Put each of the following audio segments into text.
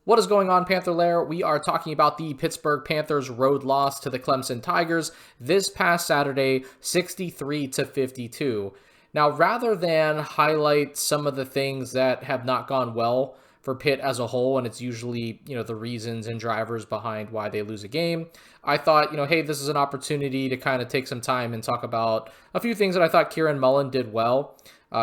What is going on, Panther Lair? We are talking about the Pittsburgh Panthers road loss to the Clemson Tigers this past Saturday, 63-52. Now, rather than highlight some of the things that have not gone well for Pitt as a whole, and it's usually, the reasons and drivers behind why they lose a game, I thought, hey, this is an opportunity to kind of take some time and talk about a few things that I thought Kieran Mullen did well.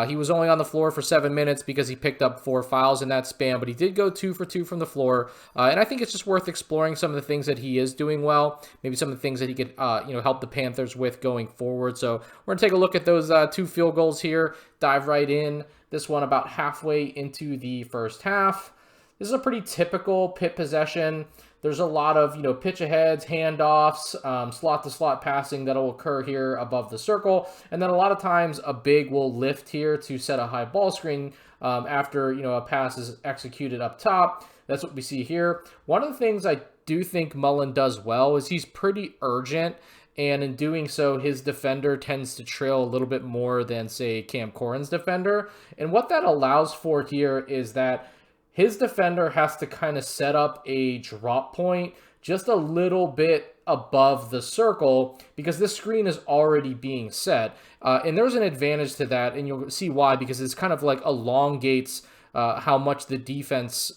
He was only on the floor for 7 minutes because he picked up 4 fouls in that span, but he did go 2 for 2 from the floor. And I think it's just worth exploring some of the things that he is doing well, maybe some of the things that he could, help the Panthers with going forward. So we're going to take a look at those 2 field goals here, dive right in. This one about halfway into the first half. This is a pretty typical Pitt possession. There's a lot of, pitch aheads, handoffs, slot-to-slot passing that'll occur here above the circle. And then a lot of times a big will lift here to set a high ball screen after, a pass is executed up top. That's what we see here. One of the things I do think Mullen does well is he's pretty urgent. And in doing so, his defender tends to trail a little bit more than, say, Cam Corran's defender. And what that allows for here is that his defender has to kind of set up a drop point just a little bit above the circle because this screen is already being set. And there's an advantage to that, and you'll see why, because it's kind of like elongates how much the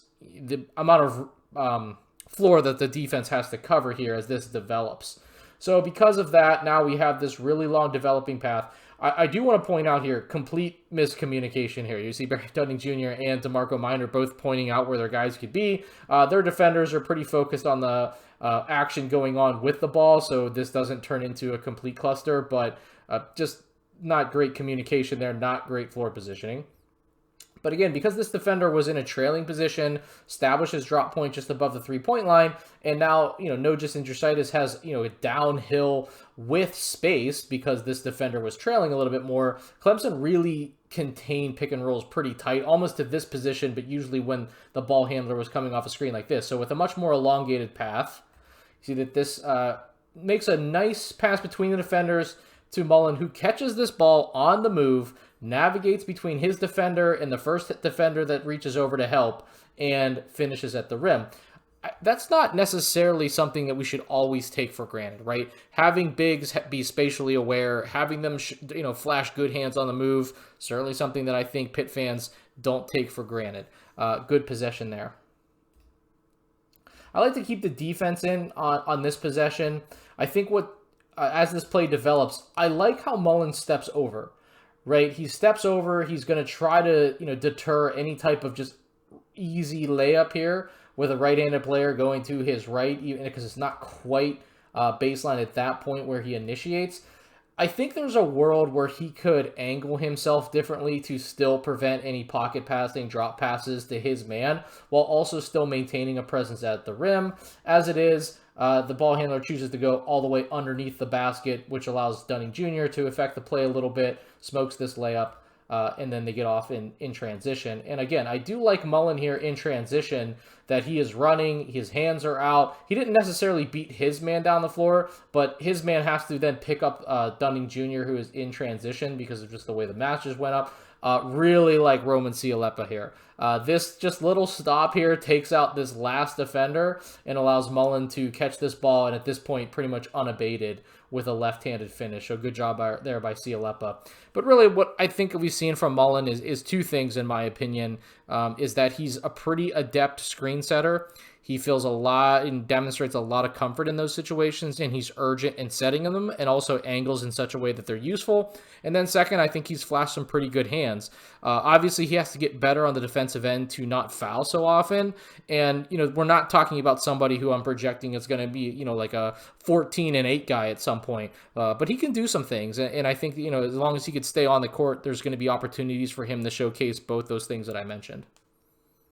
amount of floor that the defense has to cover here as this develops. So because of that, now we have this really long developing path. I do want to point out here, complete miscommunication here. You see Barry Dunning Jr. and DeMarco Minor both pointing out where their guys could be. Their defenders are pretty focused on the action going on with the ball, so this doesn't turn into a complete cluster, but just not great communication there, not great floor positioning. But again, because this defender was in a trailing position, established his drop point just above the three-point line, and now, no Indrusitis has, a downhill with space because this defender was trailing a little bit more. Clemson really contained pick and rolls pretty tight, almost to this position, but usually when the ball handler was coming off a screen like this. So with a much more elongated path, you see that this makes a nice pass between the defenders to Mullen, who catches this ball on the move, navigates between his defender and the first defender that reaches over to help, and finishes at the rim. That's not necessarily something that we should always take for granted, right? Having bigs be spatially aware, having them, flash good hands on the move, certainly something that I think Pitt fans don't take for granted. Good possession there. I like to keep the defense in on this possession. I think as this play develops, I like how Mullen steps over. Right, he steps over. He's going to try to, deter any type of just easy layup here with a right-handed player going to his right, even because it's not quite baseline at that point where he initiates. I think there's a world where he could angle himself differently to still prevent any pocket passing, drop passes to his man, while also still maintaining a presence at the rim. As it is, the ball handler chooses to go all the way underneath the basket, which allows Dunning Jr. to affect the play a little bit, smokes this layup, and then they get off in transition. And again, I do like Mullen here in transition, that he is running, his hands are out. He didn't necessarily beat his man down the floor, but his man has to then pick up Dunning Jr., who is in transition because of just the way the matches went up. Really like Roman Cialeppa here. This just little stop here takes out this last defender and allows Mullen to catch this ball, and at this point pretty much unabated with a left-handed finish. So good job there by Cialeppa. But really what I think we've seen from Mullen is 2 things, in my opinion, is that he's a pretty adept screen setter. He feels a lot and demonstrates a lot of comfort in those situations, and he's urgent in setting them and also angles in such a way that they're useful. And then second, I think he's flashed some pretty good hands. Obviously, he has to get better on the defensive end to not foul so often. And, we're not talking about somebody who I'm projecting is going to be, like a 14-8 guy at some point. But he can do some things. And I think, as long as he could stay on the court, there's going to be opportunities for him to showcase both those things that I mentioned.